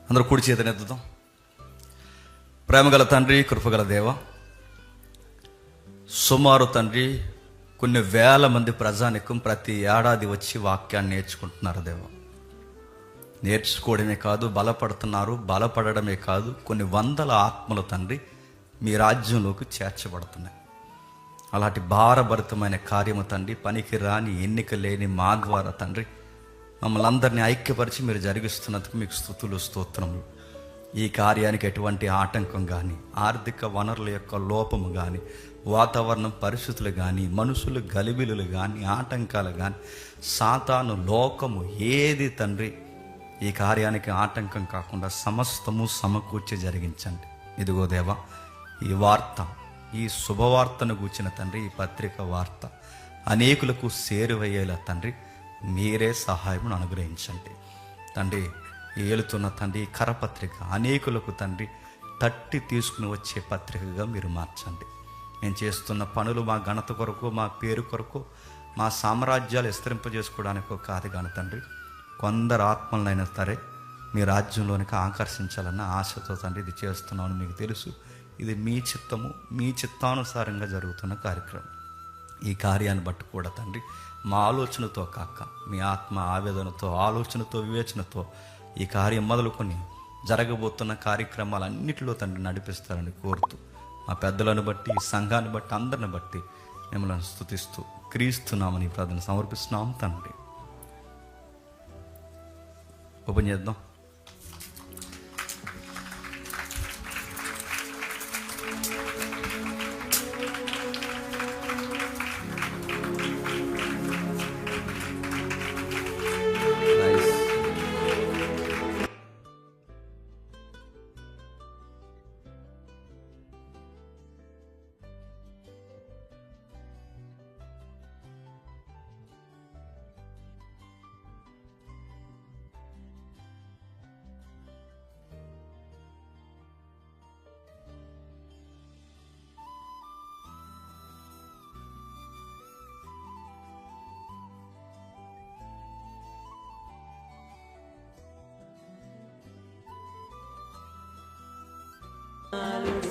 అందరూ కూడి చేతనెత్తుదాం. ప్రేమగల తండ్రి, కృపగల దేవ, సుమారు తండ్రి కొన్ని వేల మంది ప్రజానికం ప్రతి ఏడాది వచ్చి వాక్యాన్ని నేర్చుకుంటున్నారు దేవ. నేర్చుకోవడమే కాదు, బలపడుతున్నారు. బలపడమే కాదు, కొన్ని వందల ఆత్మలు తండ్రి మీ రాజ్యంలోకి చేర్చబడుతున్నాయి. అలాంటి భారభరితమైన కార్యము తండ్రి, పనికి రాని ఎన్నిక లేని మా ద్వారా తండ్రి మమ్మల్ని అందరినీ ఐక్యపరిచి మీరు జరిగిస్తున్నందుకు మీకు స్తుతులు, స్తోత్రములు. ఈ కార్యానికి ఎటువంటి ఆటంకం కానీ, ఆర్థిక వనరుల యొక్క లోపము కానీ, వాతావరణం పరిస్థితులు కానీ, మనుషులు గలిబిలులు కానీ, ఆటంకాలు కానీ, సాతాను లోకము ఏది తండ్రి ఈ కార్యానికి ఆటంకం కాకుండా సమస్తము సమకూర్చి జరిగించండి. ఇదిగో దేవా, ఈ వార్త, ఈ శుభవార్తను గూర్చిన తండ్రి, ఈ పత్రిక వార్త అనేకులకు చేరువయ్యేలా తండ్రి మీరే సహాయమును అనుగ్రహించండి తండ్రి. ఏలుతున్న తండ్రి ఈ కరపత్రిక అనేకులకు తండ్రి తట్టి తీసుకుని వచ్చే పత్రికగా మీరు మార్చండి. నేను చేస్తున్న పనులు మా ఘనత కొరకు, మా పేరు కొరకు, మా సామ్రాజ్యాలు విస్తరింపజేసుకోవడానికో కాదు కానీ తండ్రి, కొందరు ఆత్మలనైనా సరే మీ రాజ్యంలోనికి ఆకర్షించాలన్న ఆశతో తండ్రి ఇది చేస్తున్నాను. మీకు తెలుసు, ఇది మీ చిత్తము, మీ చిత్తానుసారంగా జరుగుతున్న కార్యక్రమం. ఈ కార్యాన్ని బట్టి కూడా తండ్రి మా ఆలోచనతో కాక మీ ఆత్మ ఆవేదనతో, ఆలోచనతో, వివేచనతో ఈ కార్యం మొదలుకొని జరగబోతున్న కార్యక్రమాలన్నింటిలో తండ్రి నడిపిస్తారని కోరుతూ, మా పెద్దలను బట్టి, ఈ సంఘాన్ని బట్టి, అందరిని బట్టి మిమ్మల్ని స్తుతిస్తూ క్రీస్తున్నామని ప్రార్థన సమర్పిస్తున్నాం తండ్రి. ఓపెన్ చేద్దాం.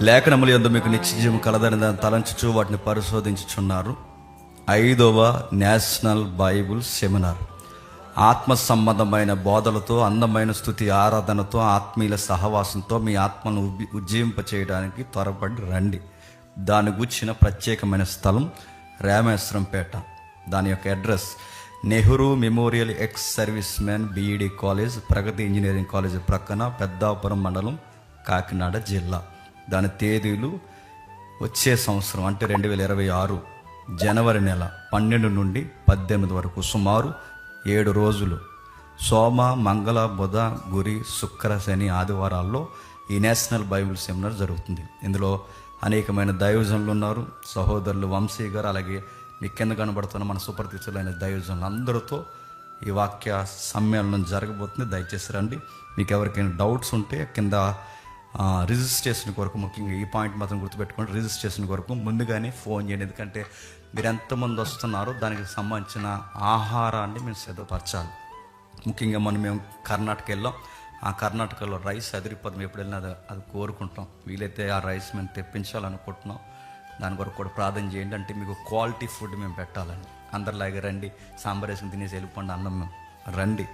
లేఖనములు యందు మీకు నిత్యజీవం కలదని దాన్ని తలంచుచు వాటిని పరిశోధించుచున్నారు. 5వ నేషనల్ బైబుల్ సెమినార్ ఆత్మ సంబంధమైన బోధలతో, అందమైన స్తుతి ఆరాధనతో, ఆత్మీయుల సహవాసంతో మీ ఆత్మను ఉజ్జీవింపచేయడానికి త్వరపడి రండి. దాని గూర్చిన ప్రత్యేకమైన స్థలం రామేశ్వరంపేట. దాని యొక్క address Nehru memorial ex service man B Ed college, Pragati engineering college ప్రక్కన, పెద్దాపురం మండలం, కాకినాడ జిల్లా. దాని తేదీలు వచ్చే సంవత్సరం అంటే 2026 జనవరి నెల 12 నుండి 18 వరకు సుమారు 7 రోజులు, సోమ, మంగళ, బుధ, గురి, శుక్ర, శని, ఆదివారాల్లో ఈ నేషనల్ బైబిల్ సెమినార్ జరుగుతుంది. ఇందులో అనేకమైన దైవజనులు ఉన్నారు. సహోదరులు వంశీ గారు, అలాగే మీ కింద కనబడుతున్న మన సుపరిచితులైన దైవజనులు అందరితో ఈ వాక్య సమ్మేళనం జరగబోతుంది. దయచేసి రండి. మీకు ఎవరికైనా డౌట్స్ ఉంటే కింద రిజిస్ట్రేషన్ కొరకు, ముఖ్యంగా ఈ పాయింట్ మాత్రం గుర్తుపెట్టుకోండి, రిజిస్ట్రేషన్ కొరకు ముందుగానే ఫోన్ చేయండి. ఎందుకంటే మీరు ఎంతమంది వస్తున్నారో దానికి సంబంధించిన ఆహారాన్ని మేము సిద్ధపరచాలి. ముఖ్యంగా మేము కర్ణాటక వెళ్ళాం. ఆ కర్ణాటకలో రైస్ అదిరిపోతాం. ఎప్పుడు వెళ్ళినా అది కోరుకుంటాం. వీలైతే ఆ రైస్ మేము తెప్పించాలనుకుంటున్నాం. దాని కొరకు కూడా ప్రార్థన చేయండి. అంటే మీకు క్వాలిటీ ఫుడ్ మేము పెట్టాలని. అందరిలాగే రండి, సాంబార్ వేసుకుని తినేసి వెళ్ళిపోండి అన్నం. మేము రండి,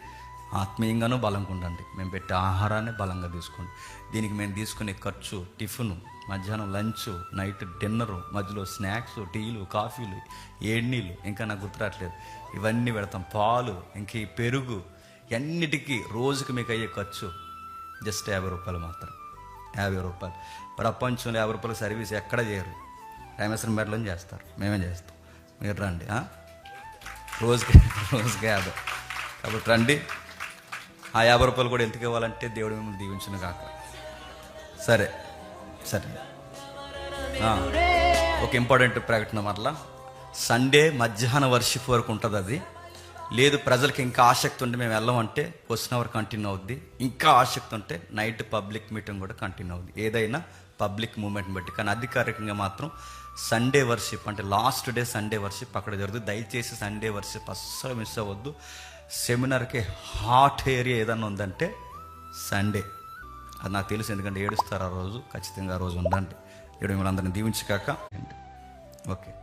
ఆత్మీయంగానూ బలంగా ఉండండి. మేము పెట్టే ఆహారాన్ని బలంగా తీసుకోండి. దీనికి మేము తీసుకునే ఖర్చు, టిఫిన్, మధ్యాహ్నం లంచ్, నైట్ డిన్నరు, మధ్యలో స్నాక్స్, టీలు, కాఫీలు, ఏడ్నీళ్ళు, ఇంకా నాకు గుర్తురాట్లేదు, ఇవన్నీ పెడతాం. పాలు, ఇంక ఈ పెరుగు, అన్నిటికీ రోజుకి మీకు అయ్యే ఖర్చు జస్ట్ 50 రూపాయలు మాత్రం. 50 రూపాయలు. ప్రపంచంలో 50 రూపాయలు సర్వీస్ ఎక్కడ చేయరు. రామేశ్వరం మెడలో చేస్తారు, మేమే చేస్తాం. మీరు రండి. రోజుకి 50. కాబట్టి రండి. ఆ 50 రూపాయలు కూడా ఎందుకు ఇవ్వాలంటే దేవుడు మిమ్మల్ని దీవించును కాక. సరే సరే. ఒక ఇంపార్టెంట్ ప్రకటన, మరలా సండే మధ్యాహ్నం వర్షిప్ వరకు ఉంటుంది. అది లేదు ప్రజలకి ఇంకా ఆసక్తి ఉంటే మేము వెళ్ళమంటే క్వశ్చన్ అవర్ కంటిన్యూ అవుద్ది. ఇంకా ఆసక్తి ఉంటే నైట్ పబ్లిక్ మీటింగ్ కూడా కంటిన్యూ అవుద్ది. ఏదైనా పబ్లిక్ మూమెంట్ని బట్టి. కానీ అధికారికంగా మాత్రం సండే వర్షిప్ అంటే లాస్ట్ డే సండే వర్షిప్ అక్కడ జరుగుతుంది. దయచేసి సండే వర్షిప్ అస్సలు మిస్ అవ్వద్దు. సెమినార్కి హాట్ ఏరియా ఏదన్నా ఉందంటే సండే అది నాకు తెలుసు, ఎందుకంటే ఏడుస్తారు ఆ రోజు. ఖచ్చితంగా ఆ రోజు ఉండండి. దేవుడు మిమ్మల్ని అందరిని దీవించకాక. ఓకే.